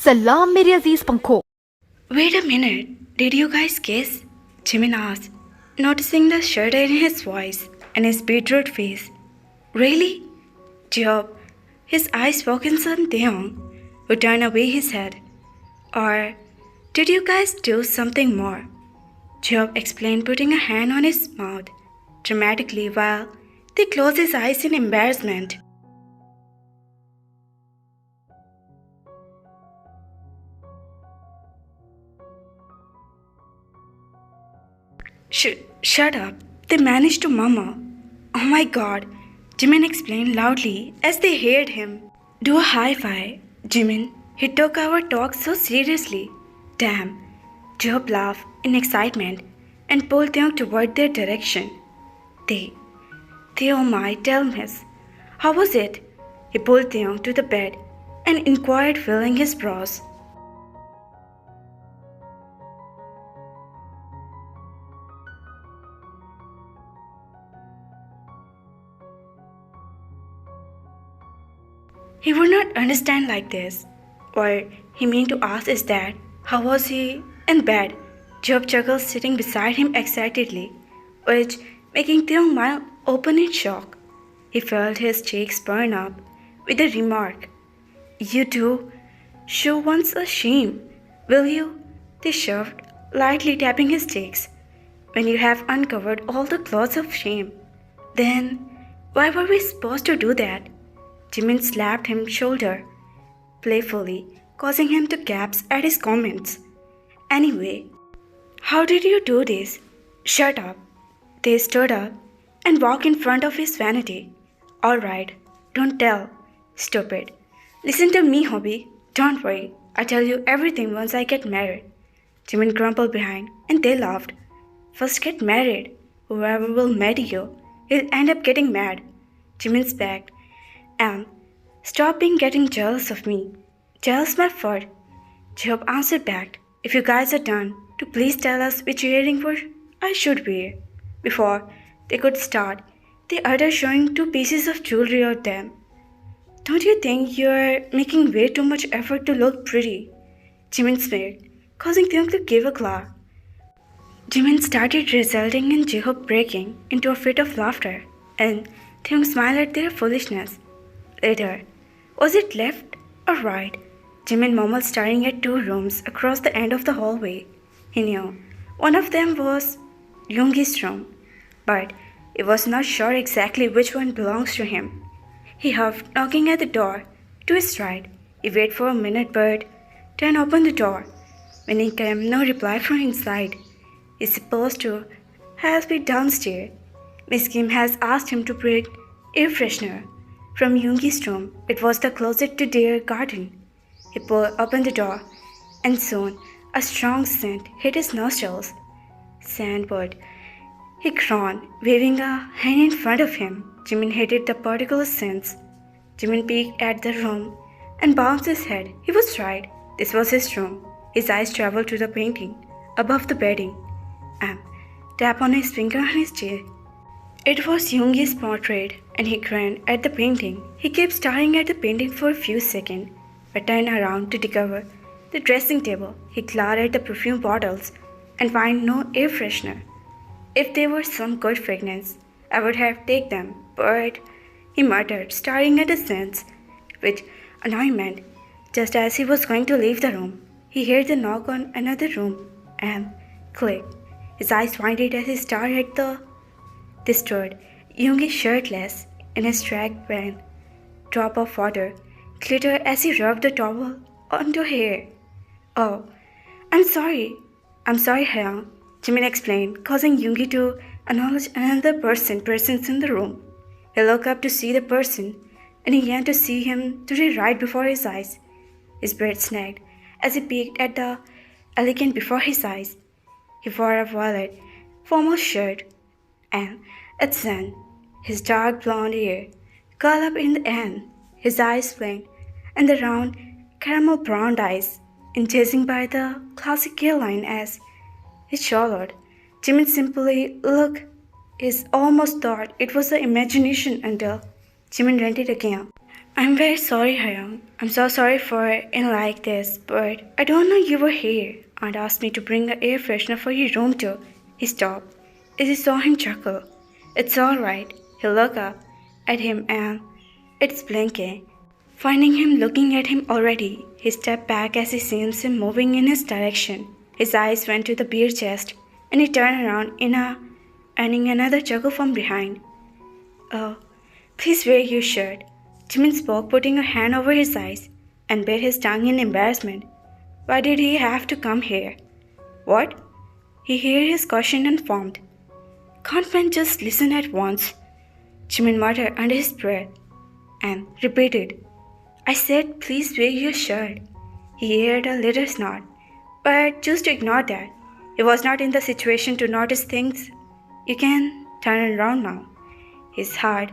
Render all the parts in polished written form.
सलाम मेरे अजीज पंखों। Wait a minute, did you guys guess? Jimin asked, noticing the shudder in his voice and his beetroot face. Really? Job, his eyes focused on Taehyung, who turned away his head. Or did you guys do something more? Job explained, putting a hand on his mouth dramatically while they closed his eyes in embarrassment. Shut up. They managed to murmur. Oh my god, Jimin explained loudly as they heard him. Do a high five, Jimin. He took our talk so seriously. Damn. Job laughed in excitement and pulled Taehyung toward their direction. They, oh my, tell miss. How was it? He pulled Taehyung to the bed and inquired, filling his brows. He would not understand like this. What he meant to ask is that, how was he in bed? Job chuckled, sitting beside him excitedly, which making Taehyung mouth open in shock. He felt his cheeks burn up with the remark, You two, show once a shame, will you? They shoved, lightly tapping his cheeks. When you have uncovered all the cloths of shame, then why were we supposed to do that? Jimin slapped him shoulder playfully, causing him to gasp at his comments. Anyway, how did you do this? Shut up. They stood up and walked in front of his vanity. Alright, don't tell. Stupid. Listen to me, Hobby. Don't worry. I'll tell you everything once I get married. Jimin grumbled behind and they laughed. First get married. Whoever will marry you, he'll end up getting mad. Jimin begged. And stop getting jealous of me. Jealous my foot. Job answered back, If you guys are done, to please tell us which earring I should wear. Before they could start, they uttered, showing 2 pieces of jewelry on them. Don't you think you're making way too much effort to look pretty? Jimin smirked, causing Taehyung to give a clap. Jimin started, resulting in Jacob breaking into a fit of laughter, and Taehyung smiled at their foolishness. Later, was it left or right? Jimin mumbled, staring at 2 rooms across the end of the hallway. He knew one of them was Yoongi's room, but he was not sure exactly which one belongs to him. He huffed, knocking at the door to his right. He waited for a minute, but then opened the door. When he came, no reply from inside. He's supposed to have been downstairs. Miss Kim has asked him to bring air freshener from Yoongi's room. It was the closet to their garden. He opened the door, and soon a strong scent hit his nostrils. Sandwood. He groaned, waving a hand in front of him. Jimin hated the particular scents. Jimin peeked at the room and bounced his head. He was right. This was his room. His eyes traveled to the painting above the bedding and tapped on his finger on his chin. It was Yoongi's portrait, and he grinned at the painting. He kept staring at the painting for a few seconds, but turned around to discover the dressing table. He glared at the perfume bottles and found no air freshener. If there were some good fragrance, I would have taken them, but he muttered, staring at the scents with annoyment. Just as he was going to leave the room, he heard the knock on another room and click. His eyes widened as he stared at the stood, Yoongi shirtless in his drag pant. Drop of water glittered as he rubbed the towel onto her hair. Oh, I'm sorry, Hyung, Jimin explained, causing Yoongi to acknowledge another presence in the room. He looked up to see the person, and he yearned to see him to the right before his eyes. His breath snagged as he peeked at the elegant before his eyes. He wore a violet formal shirt, and its then his dark blonde hair curled up in the end, his eyes blinked, and the round caramel brown eyes, enticing by the classic hairline as he swallowed. Jimin simply looked. He almost thought it was the imagination until Jimin read it again. I'm very sorry, Hyung. I'm so sorry for in like this, but I don't know you were here. Aunt asked me to bring an air freshener for your room too. He stopped as he saw him chuckle. It's all right. He looked up at him and it's blinking. Finding him looking at him already, he stepped back as he sees him moving in his direction. His eyes went to the beer chest and he turned around earning another chuckle from behind. Oh, please wear your shirt. Jimin spoke, putting a hand over his eyes, and bit his tongue in embarrassment. Why did he have to come here? What? He heard his question and formed. Can't men just listen at once? Jimin muttered under his breath and repeated, I said please wear your shirt. He heard a little snort, but chose to ignore that. He was not in the situation to notice things. You can turn around now. His heart,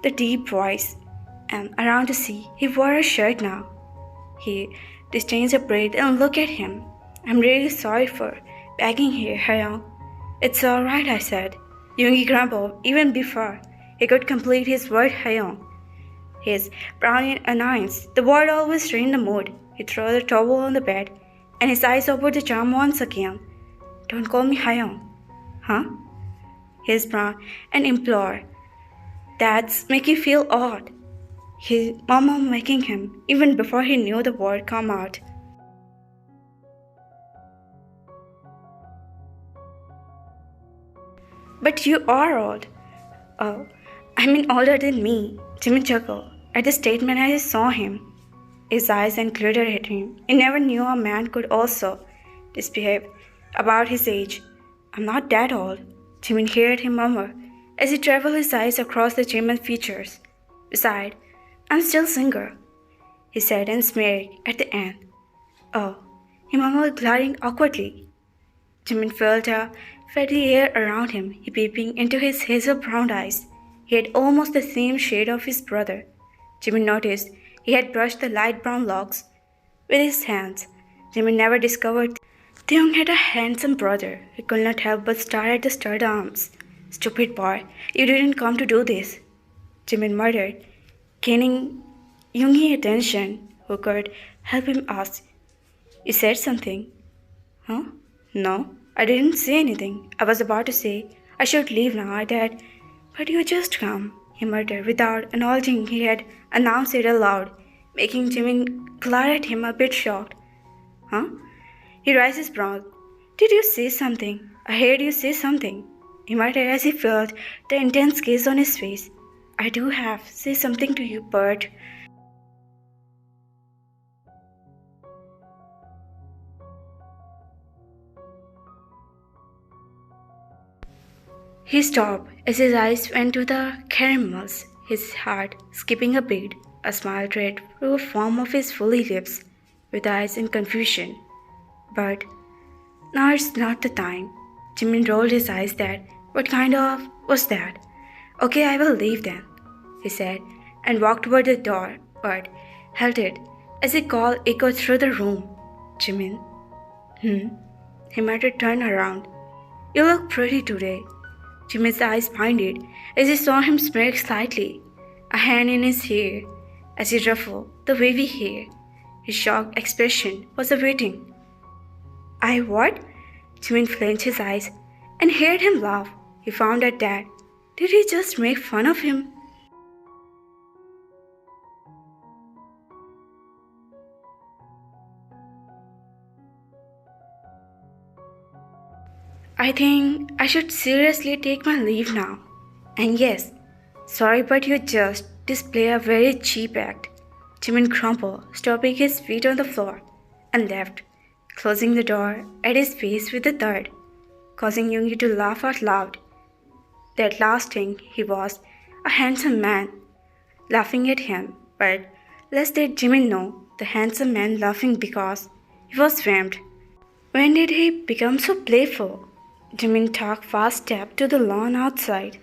the deep voice, and around to see he wore a shirt now. He disdains a breath and looked at him. I'm really sorry for begging here, Hyung. It's all right, I said. Yoongi grumbled even before he could complete his word Hyung. His browning annoyance, the word always drained the mood. He threw the towel on the bed and his eyes over the charm once again. Don't call me Hyung. Huh? His brown and implored. That's make you feel odd. His mama making him even before he knew the word come out. But you are old. Oh, I mean older than me. Jimmy chuckled at the statement as he saw him. His eyes included at him. He never knew a man could also misbehave about his age. I'm not that old. Jimmy heard him murmur as he traveled his eyes across the German features. Besides, I'm still single, he said and smirked at the end. Oh, he murmured, glaring awkwardly. Jimin felt a fatty air around him, he peeping into his hazel brown eyes. He had almost the same shade of his brother. Jimin noticed he had brushed the light brown locks with his hands. Jimin never discovered Taeyoung had a handsome brother. He could not help but stare at the sturdy arms. Stupid boy, you didn't come to do this, Jimin muttered, gaining Yoongi attention, who could help him ask. You said something? Huh? No, I didn't say anything. I was about to say I should leave now, Dad. But you just come, he muttered without acknowledging he had announced it aloud, making Jimin glare at him a bit shocked. Huh? He raised his brows. Did you say something? I heard you say something, he muttered as he felt the intense gaze on his face. I do have say something to you, Bert. He stopped as his eyes went to the caramels, his heart skipping a beat. A smile trailed through the form of his fully lips, with eyes in confusion. But now it's not the time. Jimin rolled his eyes. What kind of was that? Okay, I will leave then, he said, and walked toward the door, but held it as a call echoed through the room. Jimin. He muttered, turn around. You look pretty today. Jimin's eyes pointed as he saw him smirk slightly, a hand in his hair as he ruffled the wavy hair. His shocked expression was awaiting. I what? Jimin flinched his eyes and heard him laugh. He found at that. Did he just make fun of him? I think I should seriously take my leave now. And yes, sorry but you just display a very cheap act. Jimin grumbled, stopping his feet on the floor, and left, closing the door at his face with a thud, causing Yoongi to laugh out loud. That last thing, he was a handsome man, laughing at him, but lest did Jimin know the handsome man laughing because he was vamped. When did he become so playful? Jimin took fast step to the lawn outside.